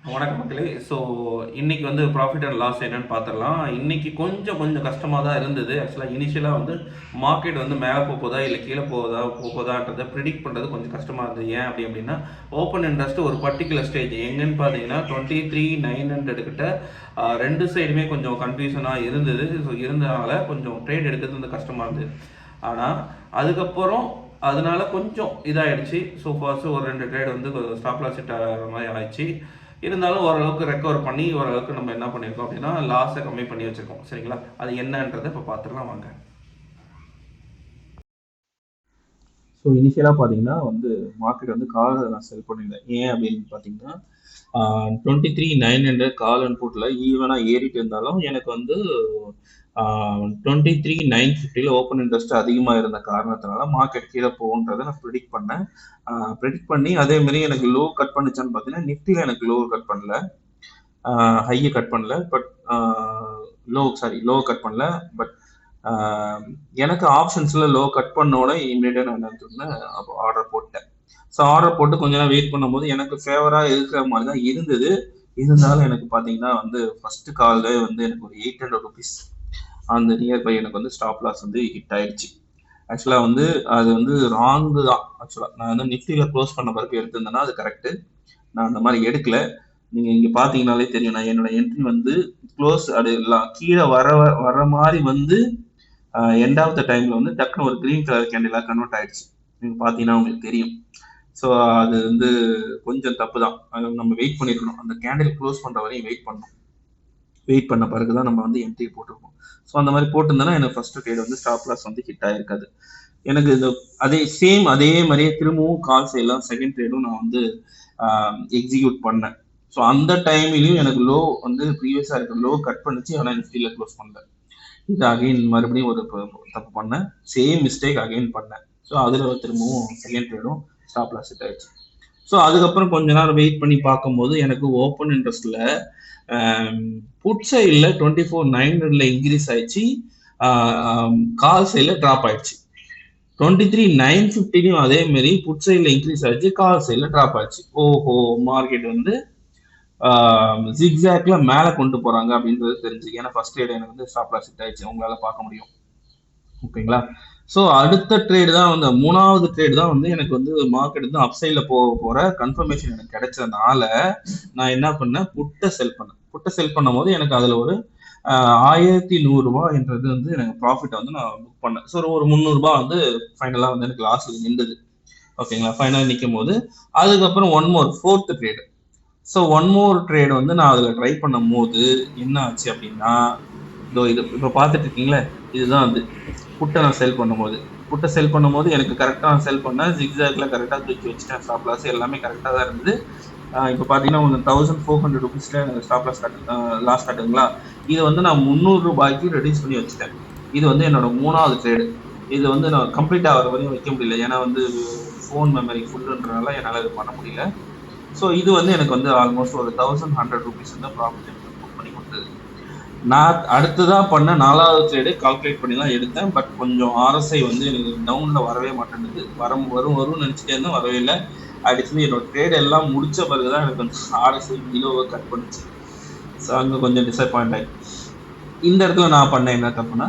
வணக்கம் மக்களே. ஸோ இன்னைக்கு வந்து ப்ராஃபிட் அண்ட் லாஸ் என்னன்னு பார்த்துடலாம். இன்னைக்கு கொஞ்சம் கொஞ்சம் கஷ்டமாக தான் இருந்தது. ஆக்சுவலாக இனிஷியலாக வந்து மார்க்கெட் வந்து மேலே போதா இல்லை கீழே போகுதான்றதை ப்ரிடிக்ட் பண்ணுறது கொஞ்சம் கஷ்டமாக இருந்தது. ஏன் அப்படின்னா ஓப்பன் இன்ட்ரெஸ்ட் ஒரு பர்டிகுலர் ஸ்டேஜ் எங்கன்னு பார்த்தீங்கன்னா 23,900 கிட்ட ரெண்டு சைடுமே கொஞ்சம் கன்ஃபியூஷனாக இருந்தது. ஸோ இருந்தனால கொஞ்சம் ட்ரேட் எடுக்கிறது வந்து கஷ்டமாக இருந்தது. ஆனால் அதுக்கப்புறம் அதனால கொஞ்சம் இதாகிடுச்சு. ஸோ ஃபர்ஸ்ட் ஒரு ரெண்டு ட்ரேட் வந்து ஸ்டாப் லாஸ் ஹிட் ஆகிற மாதிரி ஆயிடுச்சு. இருந்தாலும் ஓரளவுக்கு ரெக்கவர் பண்ணி ஓரளவுக்கு நம்ம என்ன பண்ணியிருக்கோம் அப்படின்னா லாஸை கம்மி பண்ணி வச்சுருக்கோம். சரிங்களா, அது என்னன்றதை இப்போ பார்த்துக்கலாம் வாங்க. ஸோ இனிஷியலாக பார்த்தீங்கன்னா வந்து மார்க்கெட் வந்து கால் நான் செல் பண்ணியிருந்தேன். ஏன் அப்படின்னு பார்த்தீங்கன்னா 23,900 கால் அண்ட் புட்டில் ஈவனாக ஏறிட்டு இருந்தாலும் எனக்கு வந்து 23,950 ஓப்பன் இன்ட்ரெஸ்ட் அதிகமாக இருந்த காரணத்தினால மார்க்கெட் கீழே போகுன்றதை நான் ப்ரிடிக்ட் பண்ணேன். ப்ரிடிக்ட் பண்ணி அதே மாதிரி எனக்கு லோ கட் பண்ணிச்சான்னு பார்த்தீங்கன்னா நிஃப்டியில் எனக்கு லோ கட் பண்ணல, ஹையை கட் பண்ணல, பட் லோ கட் பண்ணல. பட் எனக்கு ஆப்ஷன்ஸ்ல லோ கட் பண்ணோட இமீடியட்டா நான் என்ன சொன்னேன், அப்போ ஆர்டர் போட்டேன். ஸோ ஆர்டர் போட்டு கொஞ்ச நேரம் வெயிட் பண்ணும்போது எனக்கு ஃபேவரா இருக்கிற மாதிரி தான் இருந்தது. இருந்தாலும் எனக்கு பார்த்தீங்கன்னா வந்து ஃபர்ஸ்ட் கால்ல வந்து எனக்கு ஒரு 800 ருபீஸ் அந்த நியர்பை எனக்கு வந்து ஸ்டாப் லாஸ் வந்து ஹிட் ஆயிடுச்சு. ஆக்சுவலாக வந்து அது வந்து ராங்கு தான். ஆக்சுவலாக நான் வந்து நிஃப்டியில் க்ளோஸ் பண்ண பிறகு எடுத்திருந்தேன்னா அது கரெக்டு. நான் அந்த மாதிரி எடுக்கல. நீங்கள் இங்கே பார்த்தீங்கனாலே தெரியும், நான் என்னோட என்ட்ரி வந்து க்ளோஸ் அது கீழே வர மாதிரி வந்து எண்ட் ஆஃப் த டைம்ல வந்து டக்குனு ஒரு கிரீன் கலர் கேண்டிலாக கன்வெர்ட் ஆயிடுச்சு. நீங்கள் பார்த்தீங்கன்னா உங்களுக்கு தெரியும். ஸோ அது வந்து கொஞ்சம் தப்பு தான். நம்ம வெயிட் பண்ணிருக்கணும், அந்த கேண்டில் க்ளோஸ் பண்ணுற வரையும் வெயிட் பண்ணணும். வெயிட் பண்ண பிறகு தான் நம்ம வந்து என்ட்ரி போட்டிருக்கோம். ஸோ அந்த மாதிரி போட்டிருந்தேன்னா எனக்கு ஃபர்ஸ்ட் ட்ரேட் வந்து ஸ்டாப் லாஸ் வந்து ஹிட் ஆயிருக்காது. எனக்கு இந்த அதே மாதிரியே திரும்பவும் கால்ஸ் எல்லாம் செகண்ட் ட்ரேடும் நான் வந்து எக்ஸிக்யூட் பண்ணேன். ஸோ அந்த டைம்லையும் எனக்கு லோ வந்து ப்ரீவியஸாக இருக்க லோ கட் பண்ணிச்சு, ஆனால் நிஃப்டியில் க்ளோஸ் பண்ணல. இது அகைன் மறுபடியும் ஒரு தப்பு பண்ணேன், சேம் மிஸ்டேக் அகைன் பண்ணேன். ஸோ அதில் திரும்பவும் செகண்ட் ட்ரேடும் ஸ்டாப் லாஸ் ஹிட் ஆயிடுச்சு. ஸோ அதுக்கப்புறம் கொஞ்ச நேரம் வெயிட் பண்ணி பார்க்கும்போது எனக்கு ஓப்பன் இன்ட்ரெஸ்ட்ல புட் சைடில் 24,900 இன்க்ரீஸ் ஆயிடுச்சு, கால் சைடில் ட்ராப் ஆயிடுச்சு. 23,950 அதே மாதிரி புட் சைடில் இன்க்ரீஸ் ஆயிடுச்சு, கால் சைடில் ட்ராப் ஆயிடுச்சு. ஓஹோ, மார்க்கெட் வந்து ஜிக்ஸாக்ல மேலே கொண்டு போறாங்க அப்படின்றது தெரிஞ்சு. ஏன்னா ஃபர்ஸ்ட் ட்ரேட் எனக்கு வந்து ஸ்டாப் லாஸ் ஹிட் ஆயிடுச்சு, உங்களால பார்க்க முடியும். ஓகேங்களா. ஸோ அடுத்த ட்ரேட் தான் வந்து மூணாவது ட்ரேட் தான் வந்து எனக்கு வந்து மார்க்கெட் வந்து அப்சைட்ல போற கன்ஃபர்மேஷன் எனக்கு கிடைச்சதுனால நான் என்ன பண்ணேன், புட்டை செல் பண்ணும் போது எனக்கு அதுல ஒரு 1,100 ரூபாய் என்றது வந்து எனக்கு ப்ராஃபிட் வந்து நான் புக் பண்ணேன். ஸோ ஒரு 300 ரூபாய் வந்து ஃபைனலா வந்து எனக்கு லாஸ் நின்றுது. ஓகேங்களா, ஃபைனலா நிற்கும் போது அதுக்கப்புறம் fourth trade. So one more trade வந்து நான் அதில் ட்ரை பண்ணும் போது என்ன ஆச்சு அப்படின்னா, இதோ இது இப்போ பார்த்துட்டு இருக்கீங்களே, இதுதான் வந்து புட்டை நான் செல் பண்ணும்போது எனக்கு கரெக்டாக நான் செல் பண்ணேன். ஜிக்ஸாக்ல கரெக்டாக தூக்கி வச்சுட்டேன். ஸ்டாப் லாஸ் எல்லாமே கரெக்டாக தான் இருந்தது. இப்போ பார்த்தீங்கன்னா உங்களுக்கு 1,400 ருபீஸ்ல ஸ்டாப் லாஸ் காட்டுங்களா. இது வந்து நான் 300 ரூபாய்க்கு ரெடியூஸ் பண்ணி வச்சுட்டேன். இது வந்து என்னோட மூணாவது ட்ரேடு. இது வந்து நான் கம்ப்ளீட் ஆகிற வரையும் வைக்க முடியல, ஏன்னா வந்து ஃபோன் மெமரி ஃபுல்லுன்றனால என்னால் இது பண்ண முடியல. ஸோ இது வந்து எனக்கு வந்து ஆல்மோஸ்ட் ஒரு 1,100 ருபீஸ் வந்து ப்ராஃபிட் எனக்கு புக் பண்ணி கொடுத்தது. நான் அடுத்ததான் பண்ண 4வது ட்ரேடு கால்குலேட் பண்ணி தான் எடுத்தேன். பட் கொஞ்சம் ஆர்எஸ்ஐ வந்து எனக்கு டவுனில் வரவே மாட்டேங்குது. வரும்னு நினச்சிட்டே இருந்தேன், வரவே இல்லை. ஆக்சுவலி என்னோட ட்ரேட் எல்லாம் முடிச்ச பிறகு தான் எனக்கு வந்து ஆர்எஸ்ஐ கிலோவை கட் பண்ணிச்சு. ஸோ அங்கே கொஞ்சம் டிசப்பாயிண்ட் ஆகி இந்த இடத்துல நான் பண்ண என்ன தப்புனா,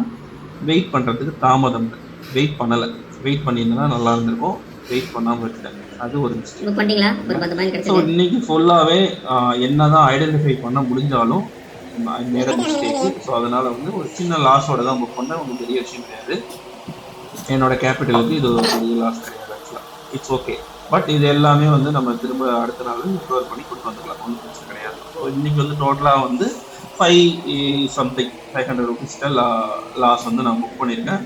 வெயிட் பண்ணுறதுக்கு தாமதம். வெயிட் பண்ணலை. வெயிட் பண்ணியிருந்தேன்னா நல்லா இருந்திருக்கும். வெயிட் பண்ணாமல் விட்டுட்டேன், அது ஒரு மிஸ்டேக். ஸோ இன்னைக்கு ஃபுல்லாகவே என்னதான் ஐடென்டிஃபை பண்ண முடிஞ்சாலும் மேட மிஸ்டேக்கு. ஸோ அதனால வந்து ஒரு சின்ன லாஸோட தான் புக் பண்ணேன். ஒன்றும் பெரிய விஷயம் கிடையாது. என்னோட கேபிட்டலுக்கு இது ஒரு பெரிய லாஸ் கிடையாது ஆக்சுவலாக. It's okay. பட் இது எல்லாமே வந்து நம்ம திரும்ப அடுத்த நாள் ரிகவர் பண்ணி கொண்டு வந்துக்கலாம், ஒன்றும் பிரச்சனை கிடையாது. ஸோ இன்னைக்கு வந்து டோட்டலாக வந்து 500 ருபீஸ்க்கு லாஸ் வந்து நான் புக் பண்ணியிருக்கேன்.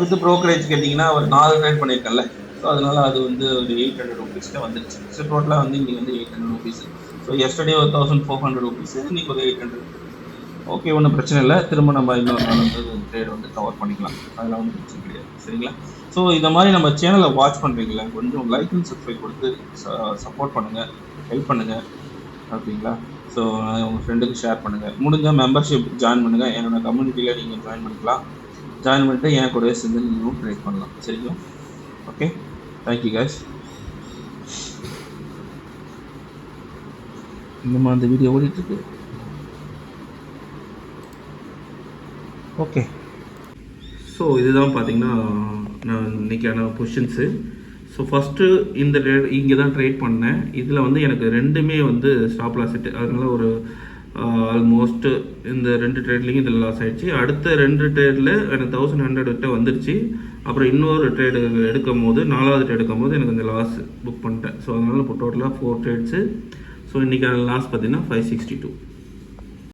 வித் ப்ரோக்கரேஜ் கேட்டிங்கன்னா ஒரு 4 ட்ரேட் பண்ணியிருக்கேன்ல. ஸோ அதனால அது வந்து ஒரு 800 ருபீஸ்க்கு வந்துடுச்சு. ஸோ டோட்டலாக வந்து இன்னைக்கு வந்து 800 ருபீஸ். ஸோ எஸ்டர்டே ஒரு 1,400 ருபீஸ், இன்னைக்கு ஒரு 800. ஓகே, ஒன்றும் பிரச்சனை இல்லை. திரும்ப நம்ம இன்னொரு நாள் வந்து ட்ரேட் வந்து கவர் பண்ணிக்கலாம், அதெல்லாம் ஒன்றும் பிரச்சனை கிடையாது. சரிங்களா. ஸோ இந்த மாதிரி நம்ம சேனலை வாட்ச் பண்ணுறீங்களா, கொஞ்சம் லைக் அண்ட் சப்ஸ்கிரைப் கொடுத்து சப்போர்ட் பண்ணுங்கள், ஹெல்ப் பண்ணுங்கள். ஓகேங்களா. ஸோ உங்கள் ஃப்ரெண்டுக்கு ஷேர் பண்ணுங்கள். முடிஞ்சால் மெம்பர்ஷிப் ஜாயின் பண்ணுங்கள். என்னோட கம்யூனிட்டியில் நீங்கள் ஜாயின் பண்ணிக்கலாம். ஜாயின் பண்ணிட்டு என் கூடவே சேர்ந்து நீங்களும் ட்ரேட் பண்ணலாம். சரிங்களா. Okay, thank you guys. இன்னுமா அந்த வீடியோ ஓடிட்டுருக்கு. ஓகே, ஸோ இதுதான் பார்த்தீங்கன்னா நான் இன்றைக்கான பொசிஷன்ஸு. ஸோ ஃபஸ்ட்டு இந்த இங்கே தான் ட்ரேட் பண்ணேன். இதில் வந்து எனக்கு ரெண்டுமே வந்து ஸ்டாப் லாஸ் செட்டு, அதனால் ஒரு ஆல்மோஸ்ட்டு இந்த 2 ட்ரேட்லேயும் இதில் லாஸ் ஆகிடுச்சு. அடுத்த 2 ட்ரேடில் எனக்கு 1100 கிட்ட வந்துருச்சு. அப்புறம் இன்னொரு ட்ரேடு எடுக்கும் போது 4வது ட்ரேட் எடுக்கும் போது எனக்கு இந்த லாஸ் புக் பண்ணிட்டேன். ஸோ அதனால் இப்போ டோட்டலாக 4 ட்ரேட்ஸு. ஸோ இன்றைக்கான லாஸ் பார்த்தீங்கன்னா 562.